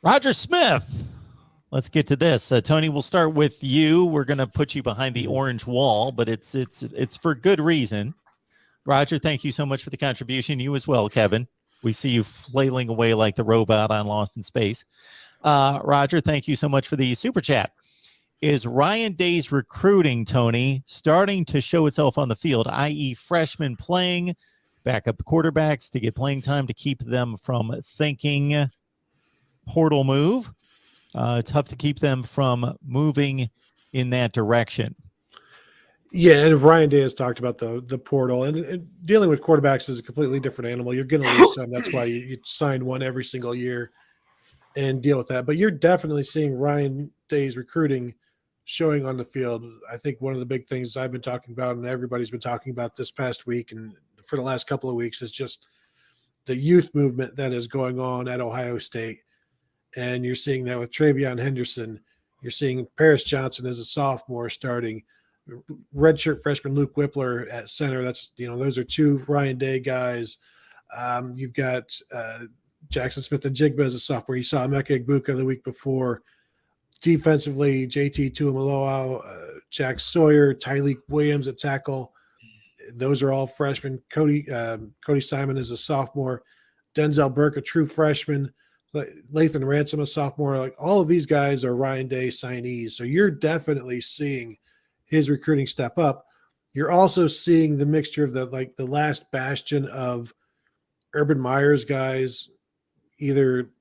Roger Smith. Let's get to this. Tony, we'll start with you. We're going to put you behind the orange wall, but it's for good reason. Roger, thank you so much for the contribution. You as well, Kevin. We see you flailing away like the robot on Lost in Space. Roger, thank you so much for the super chat. Is Ryan Day's recruiting, Tony, starting to show itself on the field, i.e. freshmen playing backup quarterbacks to get playing time to keep them from thinking portal move? Tough to keep them from moving in that direction. Yeah, and Ryan Day has talked about the portal, and dealing with quarterbacks is a completely different animal. You're going to lose some. That's why you sign one every single year and deal with that. But you're definitely seeing Ryan Day's recruiting showing on the field. I think one of the big things I've been talking about and everybody's been talking about this past week and for the last couple of weeks is just the youth movement that is going on at Ohio State. And you're seeing that with Travion Henderson. You're seeing Paris Johnson as a sophomore starting. Redshirt freshman Luke Whippler at center. That's, those are two Ryan Day guys. You've got Jackson Smith and Jigba as a sophomore. You saw Emeka Egbuka the week before. Defensively, JT Tuimoloau, Jack Sawyer, Tyleek Williams at tackle. Those are all freshmen. Cody Simon is a sophomore. Denzel Burke, a true freshman. Lathan Ransom, a sophomore. Like all of these guys are Ryan Day signees. So you're definitely seeing his recruiting step up. You're also seeing the mixture of the last bastion of Urban Meyer's guys either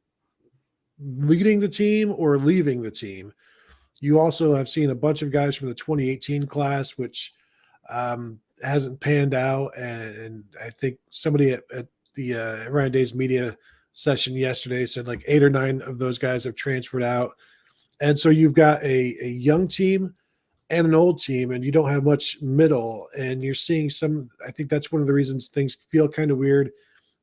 leading the team or leaving the team. You also have seen a bunch of guys from the 2018 class, which hasn't panned out. And I think somebody at the Ryan Day's media session yesterday said like 8 or 9 of those guys have transferred out. And so you've got a young team and an old team, and you don't have much middle. And you're seeing I think that's one of the reasons things feel kind of weird.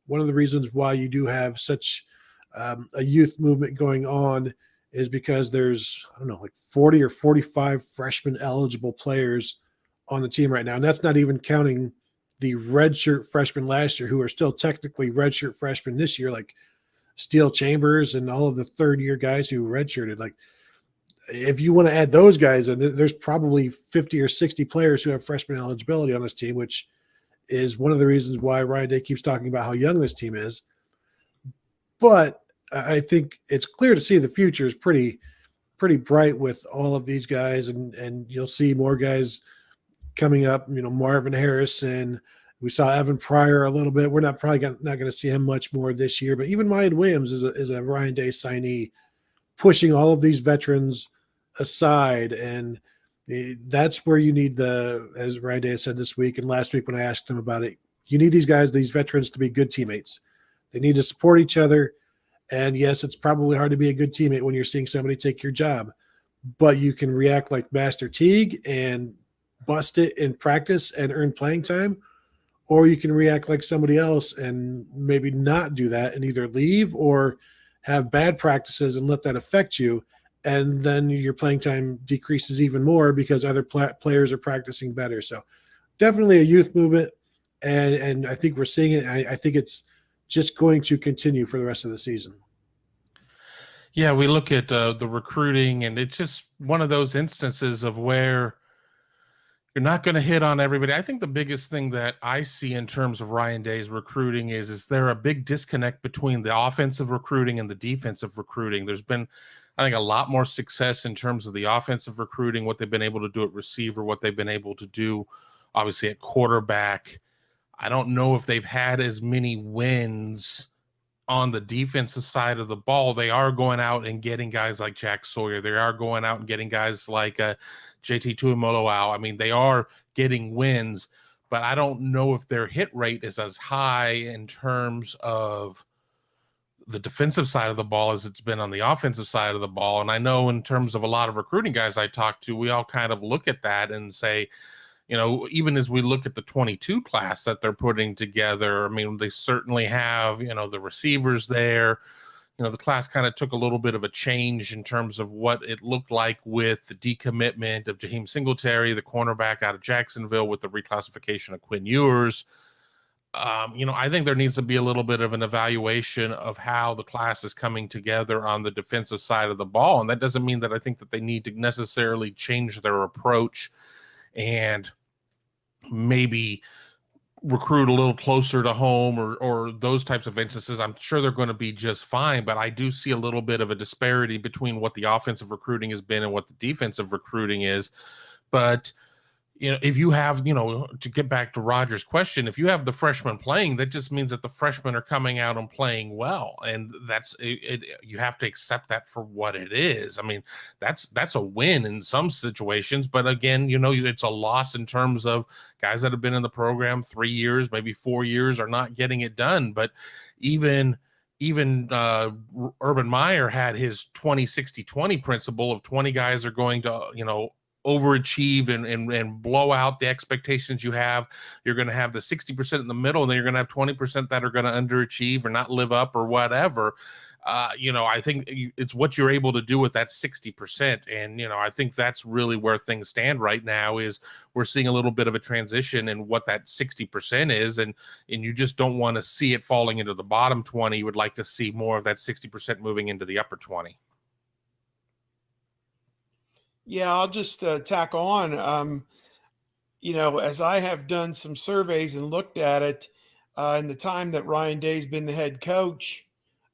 One of the reasons why you do have such a youth movement going on is because there's, 40 or 45 freshman eligible players on the team right now. And that's not even counting the redshirt freshmen last year who are still technically redshirt freshmen this year, like Steele Chambers and all of the third-year guys who redshirted. Like, if you want to add those guys, and there's probably 50 or 60 players who have freshman eligibility on this team, which is one of the reasons why Ryan Day keeps talking about how young this team is. But I think it's clear to see the future is pretty bright with all of these guys, and you'll see more guys coming up. Marvin Harrison. We saw Evan Pryor a little bit. We're not going to see him much more this year, but even Mayan Williams is a Ryan Day signee, pushing all of these veterans aside. And that's where you need as Ryan Day said this week and last week when I asked him about it, you need these veterans to be good teammates. They need to support each other. And yes, it's probably hard to be a good teammate when you're seeing somebody take your job, but you can react like Master Teague and bust it in practice and earn playing time, or you can react like somebody else and maybe not do that and either leave or have bad practices and let that affect you. And then your playing time decreases even more because other players are practicing better. So definitely a youth movement. And I think we're seeing it. I think it's just going to continue for the rest of the season. Yeah, we look at the recruiting, and it's just one of those instances of where you're not going to hit on everybody. I think the biggest thing that I see in terms of Ryan Day's recruiting is there a big disconnect between the offensive recruiting and the defensive recruiting. There's been, I think, a lot more success in terms of the offensive recruiting, what they've been able to do at receiver, what they've been able to do, obviously, at quarterback. I don't know if they've had as many wins on the defensive side of the ball. They are going out and getting guys like Jack Sawyer. They are going out and getting guys like JT Tuimoloau. I mean, they are getting wins, but I don't know if their hit rate is as high in terms of the defensive side of the ball as it's been on the offensive side of the ball. And I know in terms of a lot of recruiting guys I talk to, we all kind of look at that and say, even as we look at the 22 class that they're putting together, I mean, they certainly have, the receivers there. The class kind of took a little bit of a change in terms of what it looked like with the decommitment of Jaheim Singletary, the cornerback out of Jacksonville, with the reclassification of Quinn Ewers. I think there needs to be a little bit of an evaluation of how the class is coming together on the defensive side of the ball. And that doesn't mean that I think that they need to necessarily change their approach and maybe recruit a little closer to home or those types of instances. I'm sure they're going to be just fine, but I do see a little bit of a disparity between what the offensive recruiting has been and what the defensive recruiting is. But if you have, to get back to Roger's question, if you have the freshmen playing, that just means that the freshmen are coming out and playing well. And that's it. You have to accept that for what it is. I mean, that's a win in some situations, but again, it's a loss in terms of guys that have been in the program 3 years, maybe 4 years, are not getting it done. But even Urban Meyer had his 20-60-20 principle of 20 guys are going to, overachieve and blow out the expectations you have. You're going to have the 60% in the middle, and then you're going to have 20% that are going to underachieve or not live up or whatever. I think it's what you're able to do with that 60%. And, I think that's really where things stand right now is we're seeing a little bit of a transition in what that 60% is. And you just don't want to see it falling into the bottom 20. You would like to see more of that 60% moving into the upper 20. Yeah, I'll just tack on. As I have done some surveys and looked at it in the time that Ryan Day's been the head coach,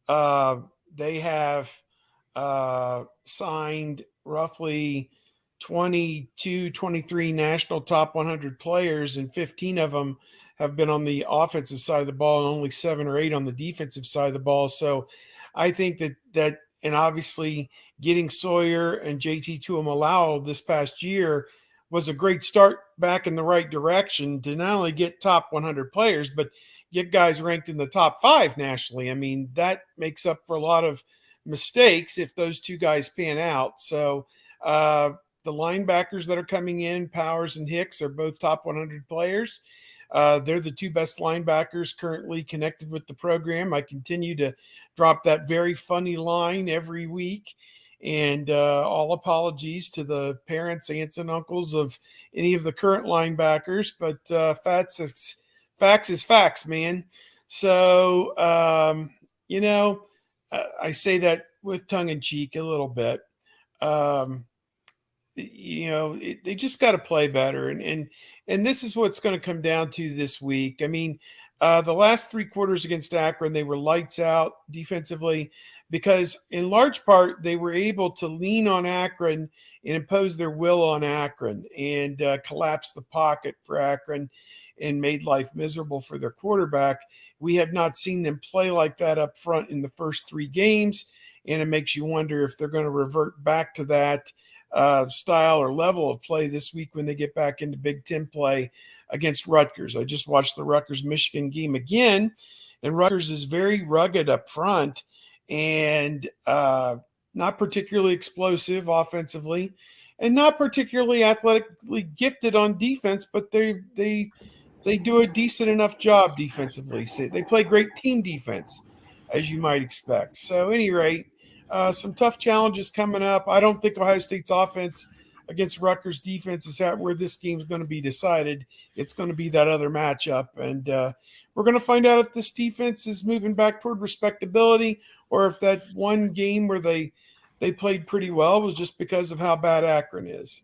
they have signed roughly 22, 23 national top 100 players, and 15 of them have been on the offensive side of the ball and only 7 or 8 on the defensive side of the ball. So I think that and obviously getting Sawyer and JT Tuimoloau this past year was a great start back in the right direction to not only get top 100 players, but get guys ranked in the top 5 nationally. I mean, that makes up for a lot of mistakes if those two guys pan out. So the linebackers that are coming in, Powers and Hicks, are both top 100 players. They're the 2 best linebackers currently connected with the program. I continue to drop that very funny line every week. And all apologies to the parents, aunts, and uncles of any of the current linebackers. But facts is facts, man. So, I say that with tongue in cheek a little bit. They just got to play better. And this is what's going to come down to this week. I mean, the last 3 quarters against Akron, they were lights out defensively because in large part, they were able to lean on Akron and impose their will on Akron and collapse the pocket for Akron and made life miserable for their quarterback. We have not seen them play like that up front in the first 3 games. And it makes you wonder if they're going to revert back to that style or level of play this week when they get back into Big Ten play against Rutgers. I just watched the Rutgers-Michigan game again, and Rutgers is very rugged up front and not particularly explosive offensively and not particularly athletically gifted on defense, but they do a decent enough job defensively. So they play great team defense, as you might expect. So at any rate, some tough challenges coming up. I don't think Ohio State's offense against Rutgers defense is at where this game is going to be decided. It's going to be that other matchup. And we're going to find out if this defense is moving back toward respectability or if that one game where they played pretty well was just because of how bad Akron is.